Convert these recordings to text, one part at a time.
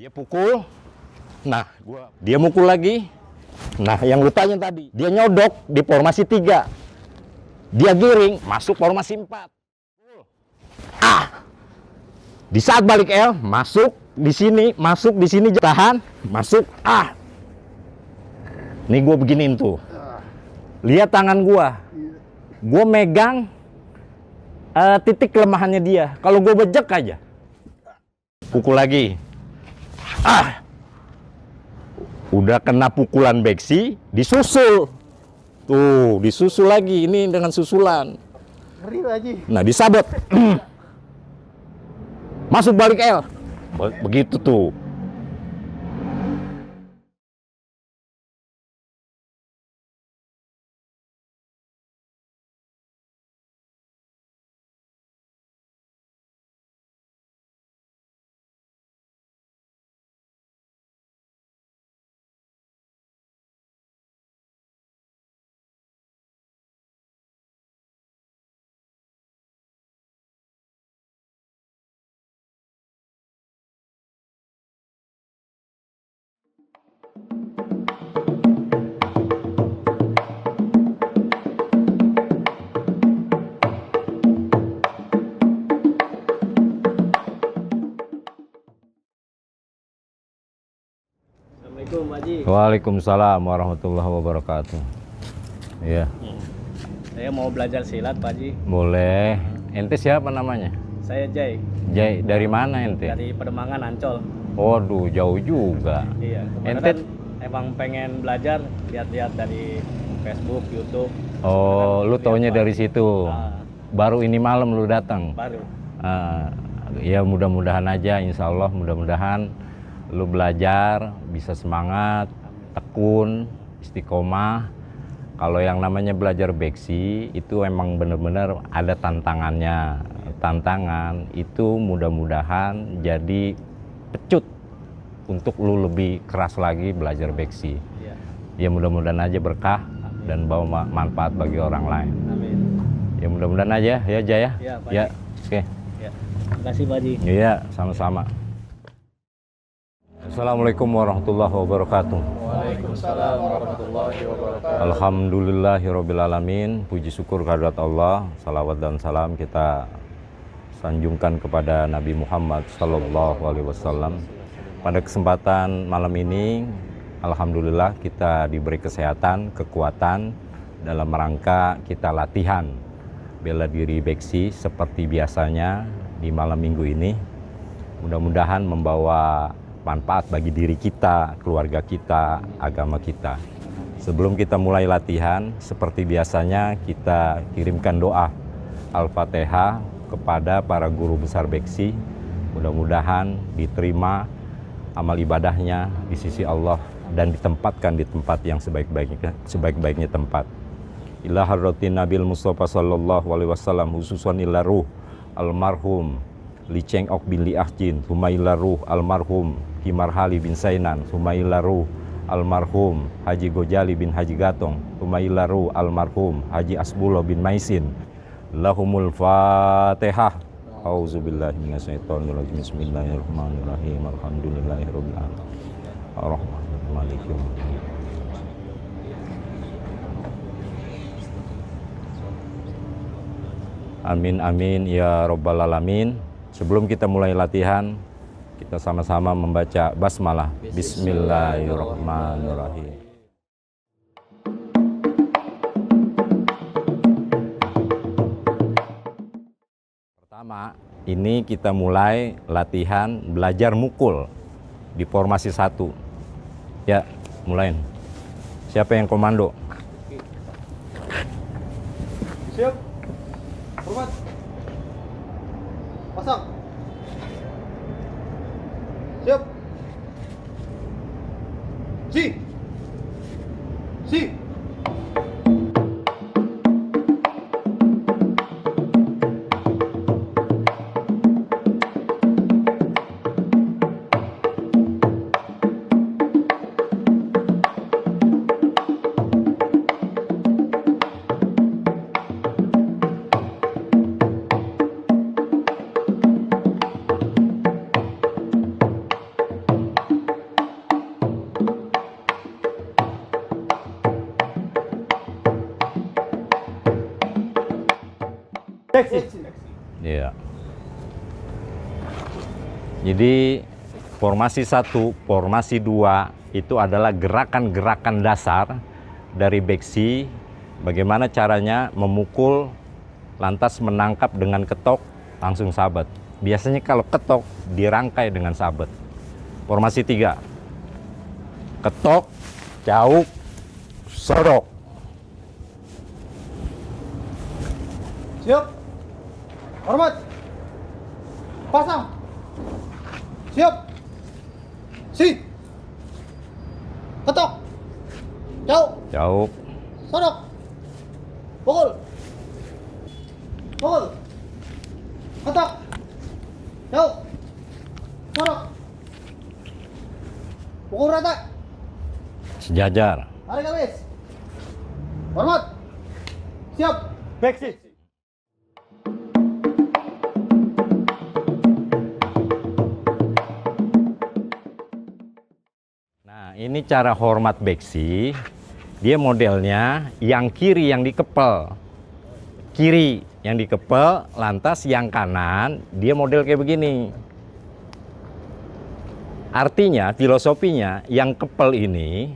Dia pukul. Nah, dia mukul lagi. Nah, yang lu tanya tadi, dia nyodok di formasi 3. Dia giring, masuk formasi 4. Di saat balik L, masuk di sini, tahan, masuk. Nih gue beginiin tuh. Lihat tangan gue megang titik kelemahannya dia. Kalau gue bejek aja, pukul lagi. Udah kena pukulan beksi, disusul. Tuh, disusul lagi. Ini dengan susulan. Ngeri Haji. Nah, disabet. Masuk balik L. Begitu tuh. Assalamualaikum Haji. Waalaikumsalam warahmatullahi wabarakatuh. Iya. Saya mau belajar silat Pak Haji. Boleh. Ente siapa namanya? Saya Jai. Jai, dari mana ente? Dari Pademangan Ancol. Waduh, jauh juga. Iya. Ente Emang pengen belajar, lihat-lihat dari Facebook, YouTube. Oh, lu taunya dari situ. Baru ini malam lu datang. Baru. Ya mudah-mudahan aja, insya Allah mudah-mudahan lu belajar bisa semangat, tekun, istiqomah. Kalau yang namanya belajar beksi itu emang bener-bener ada tantangannya. Tantangan itu mudah-mudahan jadi pecut untuk lu lebih keras lagi belajar beksi. Iya. Ya mudah-mudahan aja berkah. Amin. Dan bawa manfaat bagi orang lain. Amin. Ya mudah-mudahan aja ya Jaya. Ya, Pak ya. Oke. Ya. Terima kasih Pak Haji. Iya, sama-sama. Assalamualaikum warahmatullahi wabarakatuh. Waalaikumsalam warahmatullahi wabarakatuh. Alhamdulillahirrabbilalamin. Puji syukur kehadirat Allah. Salawat dan salam kita sanjungkan kepada Nabi Muhammad Sallallahu Alaihi Wasallam. Pada kesempatan malam ini, alhamdulillah kita diberi kesehatan, kekuatan dalam rangka kita latihan bela diri beksi seperti biasanya di malam minggu ini. Mudah-mudahan membawa manfaat bagi diri kita, keluarga kita, agama kita. Sebelum kita mulai latihan, seperti biasanya kita kirimkan doa Al-Fatihah kepada para guru besar beksi. Mudah-mudahan diterima amal ibadahnya di sisi Allah dan ditempatkan di tempat yang sebaik-baiknya tempat. Ila hadratin Nabil Mustafa sallallahu alaihi wasallam, khususan ila ruh almarhum Li Cheng Ok bin Li Ahjin, humaila ruh almarhum Kimar Hali bin Sainan, humaila ruh almarhum Haji Gojali bin Haji Gatong, humaila ruh almarhum Haji Asbullah bin Maisin. Lahumul Fatihah. Auzubillahi minasyaitonirrajim. Bismillahirrahmanirrahim. Alhamdulillahirabbil alamin. Arrahmanir Maliki yaumiddin. Amin amin ya rabbal alamin. Sebelum kita mulai latihan, kita sama-sama membaca basmalah. Bismillahirrahmanirrahim. Pertama, ini kita mulai latihan belajar mukul di formasi 1. Ya, mulain. Siapa yang komando? Siap. Hormat. Pasang. Siap. Si. Si. Iya. Jadi formasi 1, formasi 2 itu adalah gerakan-gerakan dasar dari beksi. Bagaimana caranya memukul, lantas menangkap dengan ketok, langsung sabet. Biasanya kalau ketok dirangkai dengan sabet. Formasi 3. Ketok, cauk, sodok. Siap. Hormat. Pasang. Siap. Si. Ketok. Cauk. Cauk, Sodok. Pukul. Pukul. Ketok. Cauk. Sodok. Pukul rata. sejajar. Tarik habis. Hormat. Siap. Beksi. Nah, ini cara hormat beksi. Dia modelnya yang kiri yang dikepel. Kiri yang dikepel, lantas yang kanan dia model kayak begini. Artinya, filosofinya yang kepel ini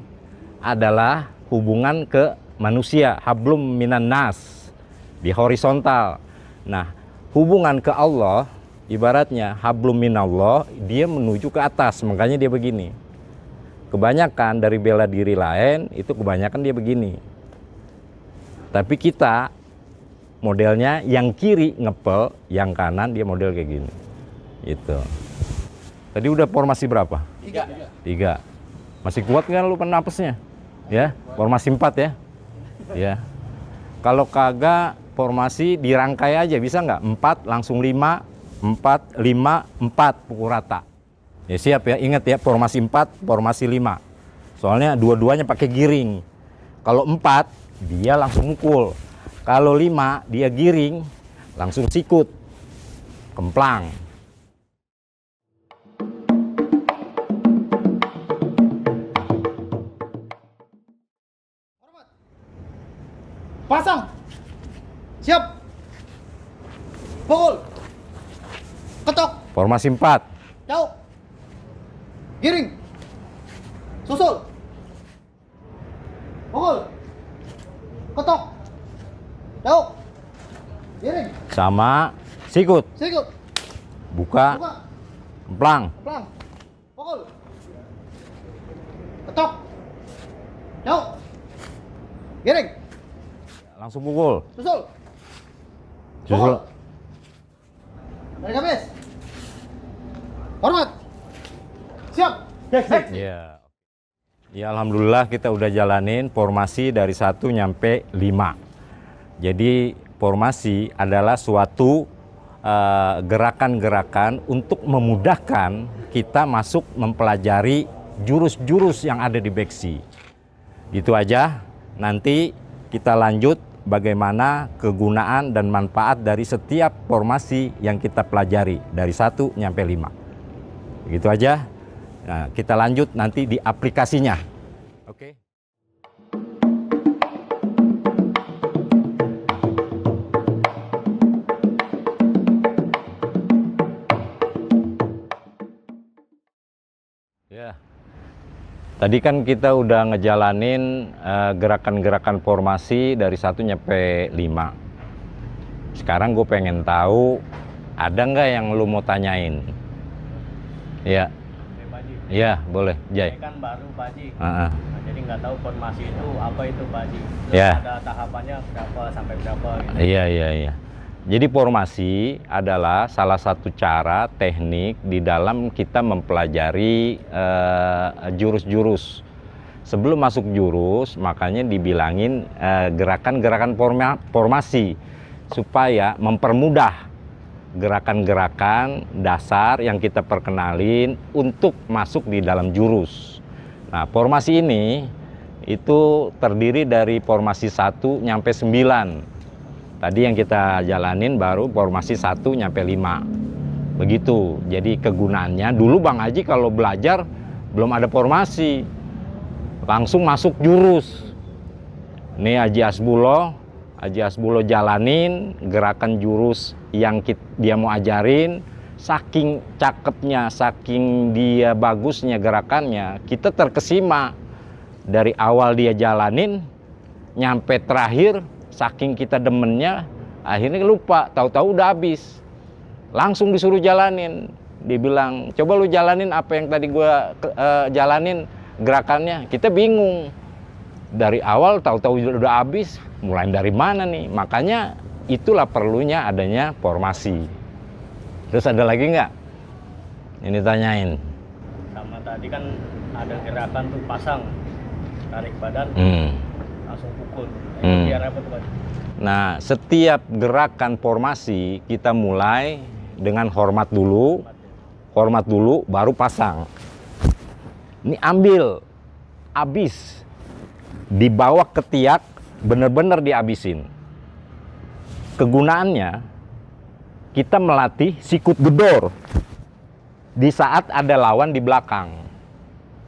adalah hubungan ke manusia, hablum minan nas, di horizontal. Nah, hubungan ke Allah, ibaratnya hablum minallah, dia menuju ke atas, makanya dia begini. Kebanyakan dari bela diri lain, itu kebanyakan dia begini. Tapi kita, modelnya yang kiri ngepel, yang kanan dia model kayak gini. Gitu. Tadi udah formasi berapa? 3. Masih kuat kan lu penapasnya? Ya, formasi 4 ya. Ya. Kalau kagak formasi dirangkai aja bisa nggak? 4 langsung 5, 4, 5, 4 pukul rata. Ya siap ya, ingat ya formasi 4, formasi 5. Soalnya dua-duanya pakai giring. Kalau 4 dia langsung mukul. Kalau 5 dia giring langsung sikut. Kemplang. Pasang. Siap. Pukul. Ketok. Formasi 4. Cauk. Giring. Susul. Pukul. Ketok. Cauk. Giring. Sama sikut. Sikut. Buka. Buka. Kemplang. Pelang. Pukul. Ketok. Cauk. Giring. Langsung pukul. Susul. Susul. Tarik habis. Hormat. Siap. Ya. Ya alhamdulillah kita udah jalanin formasi dari 1 nyampe 5. Jadi formasi adalah suatu gerakan-gerakan untuk memudahkan kita masuk mempelajari jurus-jurus yang ada di beksi. Itu aja. Nanti kita lanjut bagaimana kegunaan dan manfaat dari setiap formasi yang kita pelajari dari 1 nyampe 5. Begitu aja. Nah, kita lanjut nanti di aplikasinya. Oke. Ya. Tadi kan kita udah ngejalanin gerakan-gerakan formasi dari 1 nyampe 5. Sekarang gue pengen tahu ada nggak yang lu mau tanyain? Ya. Iya, boleh, Jai. Ini kan baru Pak Haji. Nah, Jadi nggak tahu formasi itu apa itu Pak Haji. Terus Ya. ada tahapannya berapa sampai berapa gitu. Iya. Jadi formasi adalah salah satu cara teknik di dalam kita mempelajari jurus-jurus. Sebelum masuk jurus, makanya dibilangin gerakan-gerakan formasi supaya mempermudah gerakan-gerakan dasar yang kita perkenalin untuk masuk di dalam jurus. Nah, formasi ini itu terdiri dari formasi 1 nyampe 9. Tadi yang kita jalanin baru formasi 1 nyampe 5. Begitu. Jadi kegunaannya dulu Bang Haji kalau belajar belum ada formasi. Langsung masuk jurus. Ini Haji Asbullah Haji Hasbullah jalanin gerakan jurus yang dia mau ajarin. Saking cakepnya, saking dia bagusnya gerakannya, kita terkesima. Dari awal dia jalanin, nyampe terakhir, saking kita demennya, akhirnya lupa, tahu-tahu udah habis. Langsung disuruh jalanin. Dia bilang, coba lu jalanin apa yang tadi gua jalanin gerakannya. Kita bingung. Dari awal tahu-tahu udah habis, mulai dari mana nih? Makanya itulah perlunya adanya formasi. Terus ada lagi nggak? Ini tanyain. Sama tadi kan ada gerakan tuh pasang, tarik badan, langsung pukul. Itu biar apa tuh Pak? Nah, setiap gerakan formasi kita mulai dengan hormat dulu, baru pasang. Ini ambil, habis, dibawa ke tiak, bener-bener dihabisin. Kegunaannya, kita melatih sikut gedor di saat ada lawan di belakang.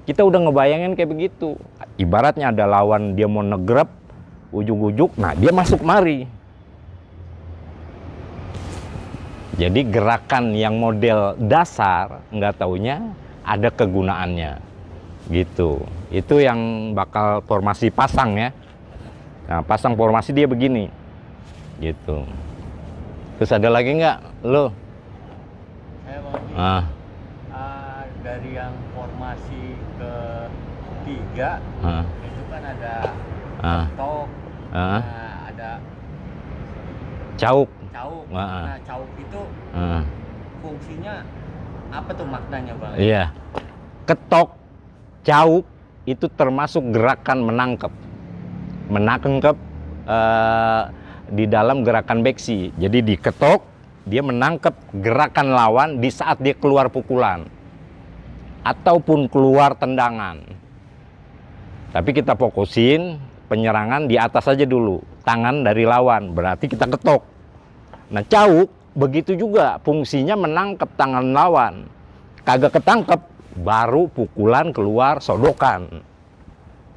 Kita udah ngebayangin kayak begitu. Ibaratnya ada lawan dia mau negrep, ujuk-ujuk, nah dia masuk mari. Jadi gerakan yang model dasar, nggak taunya ada kegunaannya. Gitu. Itu yang bakal formasi pasang ya. Nah, pasang formasi dia begini. Gitu. Terus ada lagi nggak lo? Saya mau dari yang formasi ketiga itu kan ada ketok, ada Cauk. Nah, cauk itu fungsinya apa tuh maknanya Bang? Iya. Ketok, cauk itu termasuk gerakan menangkep. Menangkep di dalam gerakan beksi. Jadi diketok, dia menangkap gerakan lawan di saat dia keluar pukulan ataupun keluar tendangan. Tapi kita fokusin penyerangan di atas aja dulu, tangan dari lawan, berarti kita ketok. Nah, cauk begitu juga, fungsinya menangkap tangan lawan. Kagak ketangkep, baru pukulan keluar sodokan.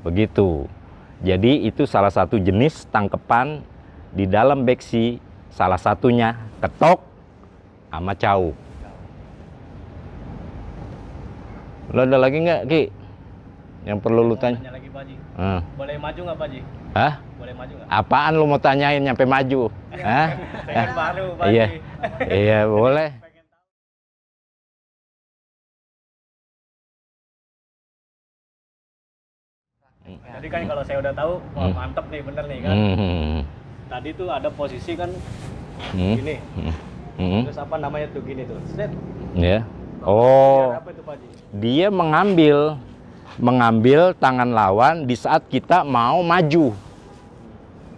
Begitu. Jadi itu salah satu jenis tangkepan di dalam beksi, salah satunya ketok sama cauk. Lo ada lagi nggak, Ki? Yang perlu lu tanya? Tanya lagi Pak Haji. Boleh maju nggak Pak Haji? Hah? Boleh maju nggak? Apaan lu mau tanyain nyampe maju? Hah? Pengen baru Pak Iya. Haji. Iya, boleh. Pengen tahu. Tadi kan kalau saya udah tahu, wah mantep nih, bener nih kan. Tadi tuh ada posisi kan gini. Terus apa namanya tuh gini tuh? Set. Ya. Oh. Biar apa itu Pak Haji? Dia mengambil tangan lawan di saat kita mau maju.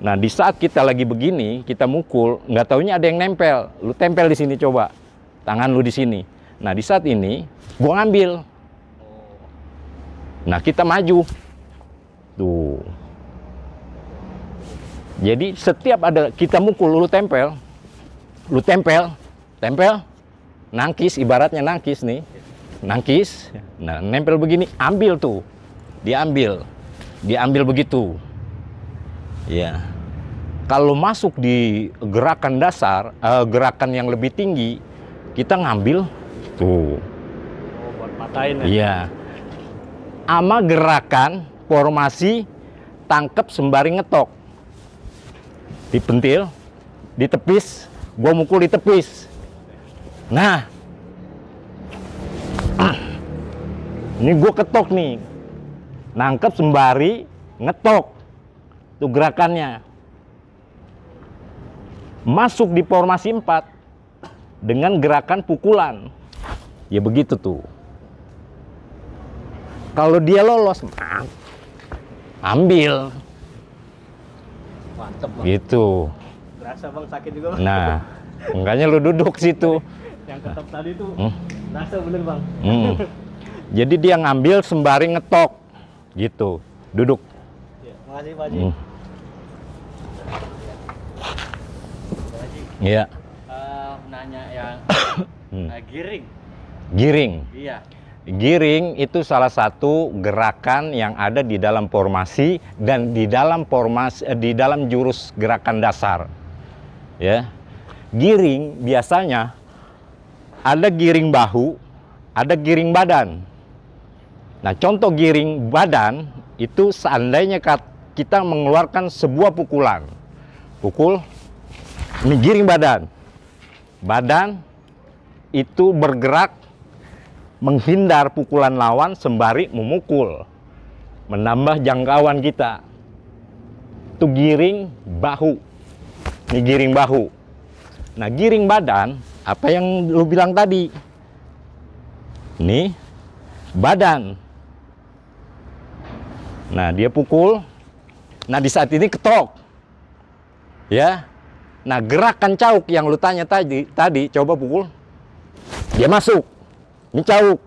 Nah, di saat kita lagi begini, kita mukul, nggak taunya ada yang nempel. Lu tempel di sini coba. Tangan lu di sini. Nah, di saat ini gua ngambil. Nah, kita maju. Tuh. Jadi setiap ada kita mukul, lu tempel, nangkis, ibaratnya nangkis nih, nangkis, nah nempel begini, ambil tuh, diambil begitu, ya. Kalau masuk di gerakan dasar, gerakan yang lebih tinggi, kita ngambil tuh, Buat patahin ya? iya, ama gerakan formasi tangkep sembari ngetok. Dipentil, ditepis, gua mukul di tepis. Nah, ini gua ketok nih, nangkep sembari ngetok, tuh gerakannya. Masuk di formasi 4 dengan gerakan pukulan, ya begitu tuh. Kalau dia lolos, ambil. Mantep Bang. Gitu. Berasa Bang sakit juga Bang. Nah, makanya lu duduk situ. Yang ketok tadi tuh berasa bener Bang. Jadi dia ngambil sembari ngetok. Gitu. Duduk. Ya, makasih Pak Haji. Pak Haji, Iya. Nanya yang giring. Giring. Iya. Giring itu salah satu gerakan yang ada di dalam formasi dan di dalam jurus gerakan dasar. Ya. Giring biasanya ada giring bahu, ada giring badan. Nah, contoh giring badan itu seandainya kita mengeluarkan sebuah pukulan. Pukul, ini giring badan. Badan itu bergerak menghindar pukulan lawan sembari memukul. Menambah jangkauan kita. Itu giring bahu. Ini giring bahu. Nah, giring badan, apa yang lu bilang tadi? Ini badan. Nah, dia pukul. Nah, di saat ini ketok. Ya. Nah, gerakan cauk yang lu tanya tadi coba pukul. Dia masuk. Ini cauk.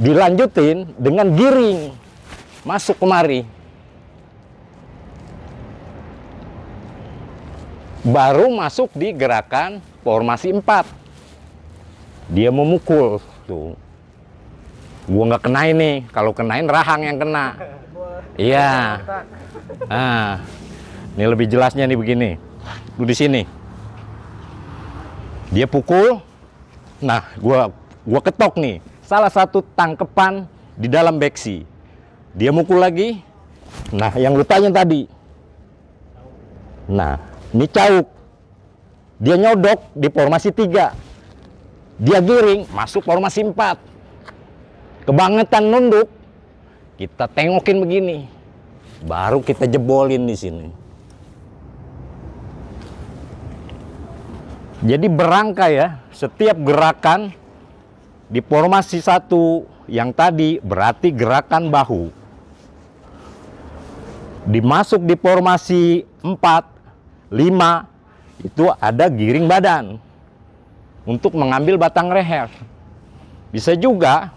Dilanjutin dengan giring. Masuk kemari. Baru masuk di gerakan formasi 4. Dia memukul tuh. Gua nggak kenain nih, kalau kenain rahang yang kena. Iya. Nah, ini lebih jelasnya nih begini. Lu di sini. Dia pukul. Nah, gua ketok nih. Salah satu tangkepan di dalam beksi. Dia mukul lagi. Nah, yang lu tanya tadi. Nah, ini cauk. Dia nyodok di formasi 3. Dia giring masuk formasi 4. Kebangetan nunduk, kita tengokin begini, baru kita jebolin di sini. Jadi berangkai ya, setiap gerakan di formasi 1 yang tadi berarti gerakan bahu. Dimasuk di formasi 4, 5 itu ada giring badan untuk mengambil batang leher. Bisa juga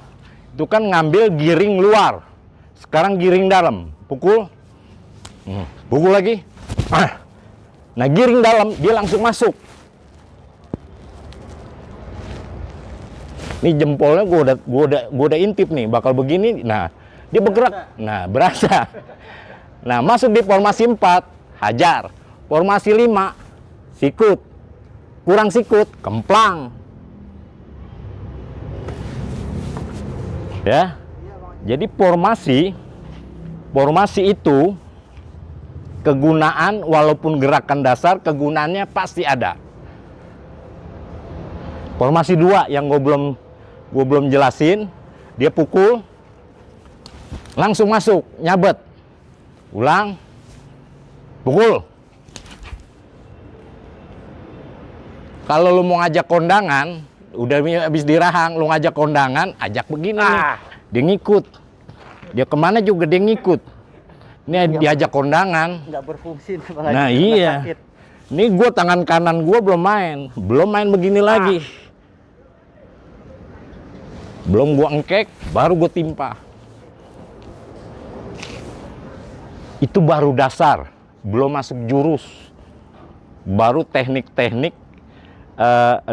itu kan ngambil giring luar, sekarang giring dalam, pukul, pukul lagi. Nah, giring dalam dia langsung masuk. Ini jempolnya gua udah intip nih, bakal begini. Nah, dia bergerak. Nah, berasa. Nah, masuk di formasi 4, hajar. Formasi 5, sikut. Kurang sikut, kemplang. Ya, jadi formasi itu kegunaan walaupun gerakan dasar kegunaannya pasti ada. Formasi 2 yang gue belum jelasin, dia pukul, langsung masuk, nyabet, ulang, pukul. Kalau lu mau ngajak kondangan, udah habis dirahang, lu ngajak kondangan, ajak begini nih. Dia ngikut. Dia kemana juga dia ngikut. Ini diajak kondangan. Nggak berfungsi. Nah iya. Ini gue tangan kanan gue belum main begini lagi. Belum gue engkek, baru gue timpa. Itu baru dasar, belum masuk jurus. Baru teknik-teknik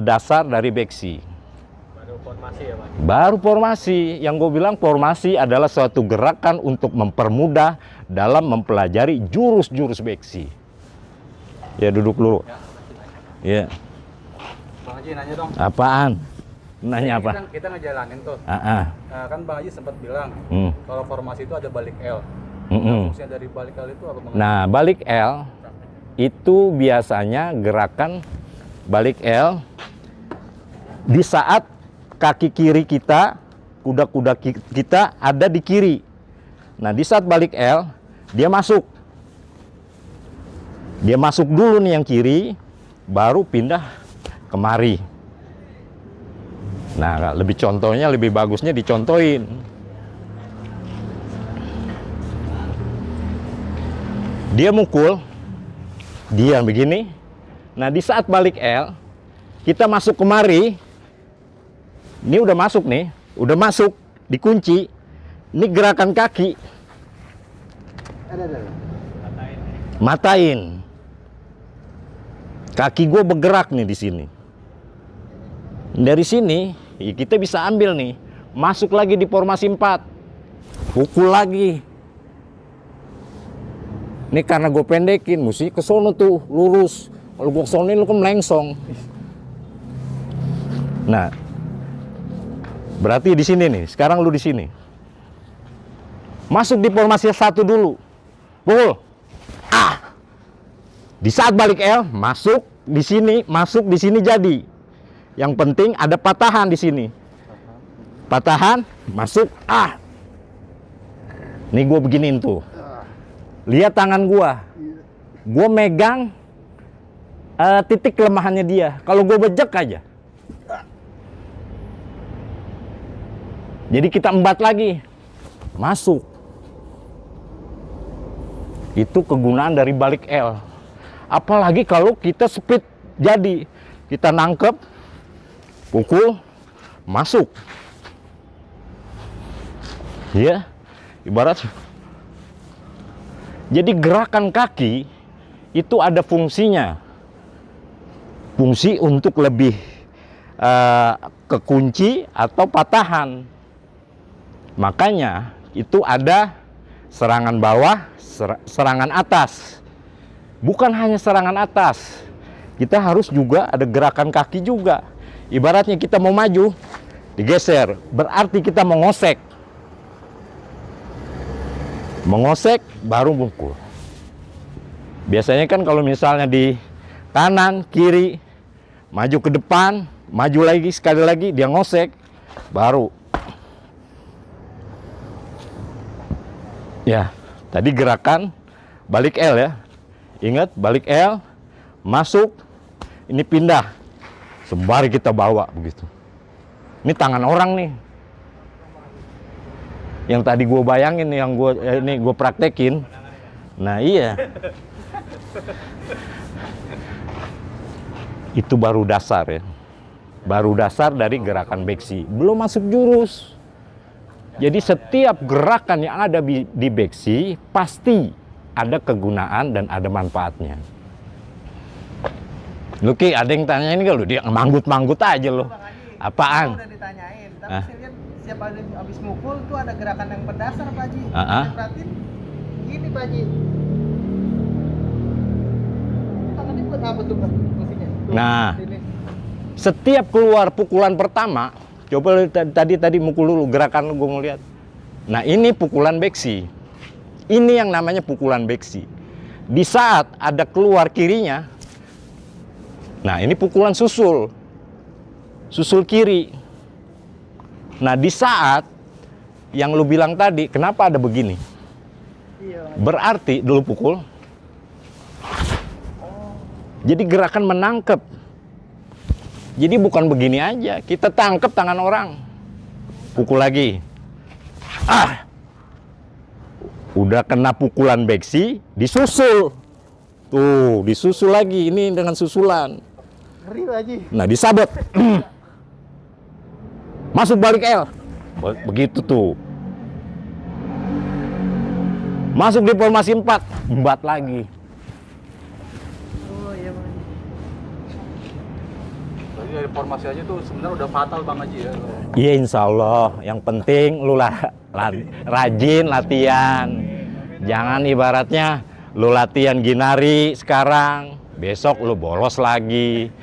dasar dari beksi. Baru formasi ya, Pak? Baru formasi. Yang gue bilang formasi adalah suatu gerakan untuk mempermudah dalam mempelajari jurus-jurus beksi. Ya, duduk dulu. Ya. Bang Haji nanya dong. Apaan? Nanya apa? Kita ngejalanin tuh. Kan Bang Haji sempat bilang kalau formasi itu ada balik L. Fungsinya dari balik L itu apa, Bang? Nah, balik L itu biasanya gerakan balik L di saat kaki kiri kita, kuda-kuda kita ada di kiri. Nah, di saat balik L, dia masuk. Dia masuk dulu nih yang kiri, baru pindah kemari. Nah, lebih contohnya, lebih bagusnya dicontohin. Dia mukul, dia begini. Nah, di saat balik L, kita masuk kemari. Ini udah masuk nih, udah masuk, dikunci. Ini gerakan kaki. Matain. Kaki gue bergerak nih di sini. Dari sini, ya kita bisa ambil nih. masuk lagi di formasi 4, pukul lagi. Ini karena gue pendekin, mesti ke sono tuh lurus. Kalau gue kesono lu kan melengsong. Nah, berarti di sini nih. Sekarang lu di sini. Masuk di formasi 1 dulu. Pukul. Di saat balik L, masuk di sini jadi. Yang penting ada patahan di sini. Patahan, masuk Nih gue beginiin tuh. Lihat tangan gua. Gua megang titik kelemahannya dia. Kalau gua bejek aja. Jadi kita embat lagi. Masuk. Itu kegunaan dari balik L. Apalagi kalau kita speed jadi. Kita nangkep, pukul, masuk. Ya, ibarat. Jadi gerakan kaki itu ada fungsinya. Fungsi untuk lebih kekunci atau patahan. Makanya itu ada serangan bawah, serangan atas. Bukan hanya serangan atas. Kita harus juga ada gerakan kaki juga. Ibaratnya kita mau maju, digeser. Berarti kita mau ngosek. Mengosek baru pukul. Biasanya kan kalau misalnya di kanan, kiri, maju ke depan, maju lagi sekali lagi, dia ngosek, baru. Ya, tadi gerakan balik L ya. Ingat, balik L, masuk, ini pindah. Sembari kita bawa begitu. Ini tangan orang nih. Yang tadi gue bayangin, yang gue praktekin. Nah iya. Itu baru dasar ya. Baru dasar dari gerakan beksi. Belum masuk jurus. Jadi setiap gerakan yang ada di beksi pasti ada kegunaan dan ada manfaatnya. Luki, ada yang tanya ini kalau dia manggut-manggut aja loh. Apaan? Udah ditanyain, tapi saya lihat siapa habis mukul tuh ada gerakan yang berdasar Pak Haji. Saya perhatiin gini Pak Haji. Tangannya buat apa tuh Pak fungsinya? Nah, setiap keluar pukulan pertama, coba tadi mukul dulu gerakan gue mau lihat. Nah, ini pukulan beksi. Ini yang namanya pukulan beksi. Di saat ada keluar kirinya, nah ini pukulan susul. Susul kiri. Nah, di saat yang lu bilang tadi, kenapa ada begini? Berarti dulu pukul. Jadi gerakan menangkep. Jadi bukan begini aja, kita tangkep tangan orang. Pukul lagi. Udah kena pukulan beksi, disusul. Tuh, disusul lagi, ini dengan susulan. Ngeri Pak Haji. Nah, disabet. Masuk balik L. Begitu tuh. Masuk di formasi 4, embat lagi. Oh iya Pak Haji. Jadi dari formasi aja tuh sebenarnya udah fatal Bang Haji ya. Iya, insya Allah. Yang penting lu rajin latihan. Jangan ibaratnya lu latihan ginari sekarang, besok lu bolos lagi.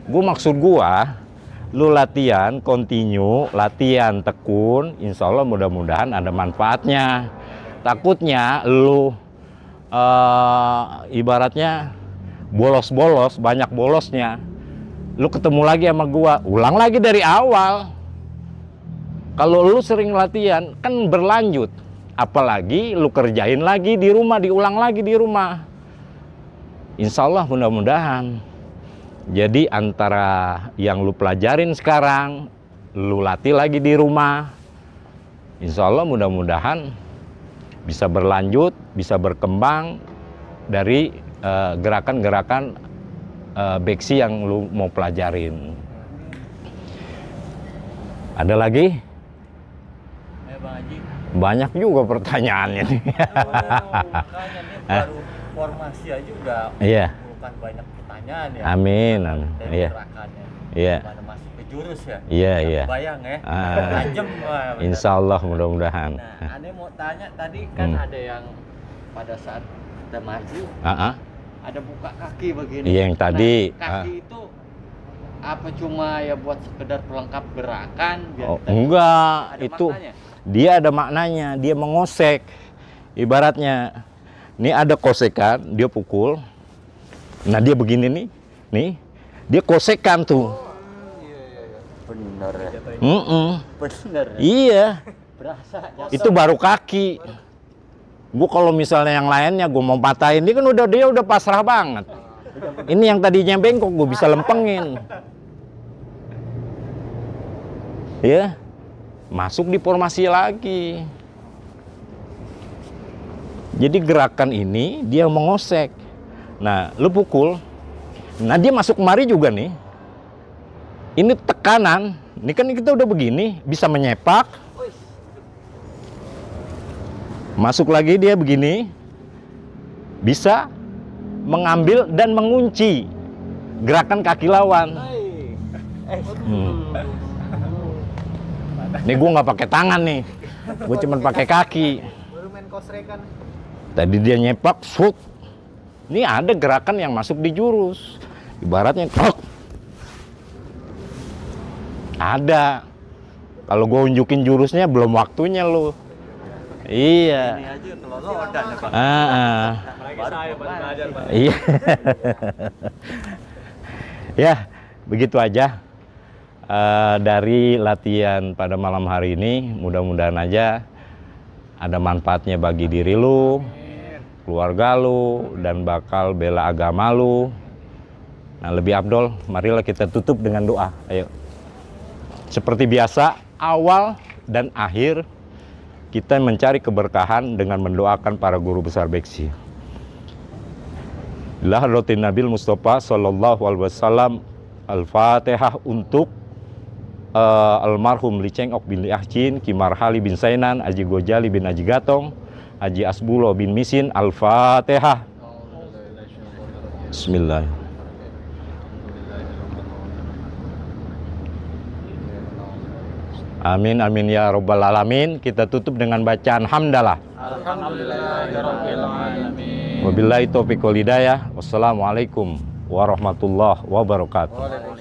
Maksud gua, lu latihan continue, latihan tekun, insya Allah mudah-mudahan ada manfaatnya. Takutnya lu ibaratnya bolos-bolos, banyak bolosnya. Lu ketemu lagi sama gua, ulang lagi dari awal. Kalau lu sering latihan kan berlanjut. Apalagi lu kerjain lagi di rumah, diulang lagi di rumah. Insya Allah mudah-mudahan. Jadi antara yang lu pelajarin sekarang, lu latih lagi di rumah. Insya Allah mudah-mudahan bisa berlanjut, bisa berkembang dari gerakan-gerakan beksi yang lu mau pelajarin. Ada lagi? Bang Haji. Banyak juga pertanyaannya nih. Makanya nih baru formasi aja udah Iya. bukan banyak pertanyaan ya. Amin. Dari Iya. gerakannya. Iya. Gimana masuk ke jurus ya. Iya, iya. Bayang ya. Ah. Tajam. Wah, bener. Insya Allah mudah-mudahan. Nah, aneh mau tanya tadi kan ada yang pada saat kita maju ada buka kaki begini. Iya, yang tadi. Nah, kaki itu apa cuma ya buat sekedar pelengkap gerakan biar Oh, kita enggak, ada itu maknanya? dia ada maknanya, dia mengosek. Ibaratnya, ini ada kosekan, dia pukul. Nah, dia begini nih, dia kosekan tuh. Bener ya. Bener ya. Iya, Berasa itu baru kaki. Gue kalau misalnya yang lainnya gue mau patahin, dia udah pasrah banget. Ini yang tadinya bengkok gue bisa lempengin. Ya, masuk di formasi lagi. Jadi gerakan ini dia mengosek. Nah, lu pukul. Nah, dia masuk kemari juga nih. Ini tekanan. Ini kan kita udah begini, bisa menyepak. Masuk lagi dia begini. Bisa mengambil dan mengunci gerakan kaki lawan. Nih gue nggak pakai tangan nih, gue cuman pakai kaki. Baru main kosrekan. Tadi dia nyepak, fuk. Ini ada gerakan yang masuk di jurus. Ibaratnya, ada. Kalau gue unjukin jurusnya belum waktunya lo. Iya. ini aja kelolodan ya, Bang. Apalagi saya baru belajar, Pak. Iya. Ya, begitu aja. Dari latihan pada malam hari ini, mudah-mudahan aja ada manfaatnya bagi diri lu, keluarga lu, dan bakal bela agama lu. Nah, lebih afdol, marilah kita tutup dengan doa. Ayo. Seperti biasa, awal dan akhir kita mencari keberkahan dengan mendoakan para guru besar Beksi. Bila hadratin Nabil Mustafa sallallahu alaihi wasallam, Al-Fatihah untuk almarhum Liceng Ok bin Liahcin, Ki Marhali bin Sainan, Haji Gojali bin Haji Gatong, Haji Asbulo bin Misin. Al-Fatihah. Bismillah. Amin amin ya robbal alamin. Kita tutup dengan bacaan hamdalah. Alhamdulillahirabbil alamin. Wabillahi taufiq wal hidayah. Wassalamualaikum warahmatullahi wabarakatuh.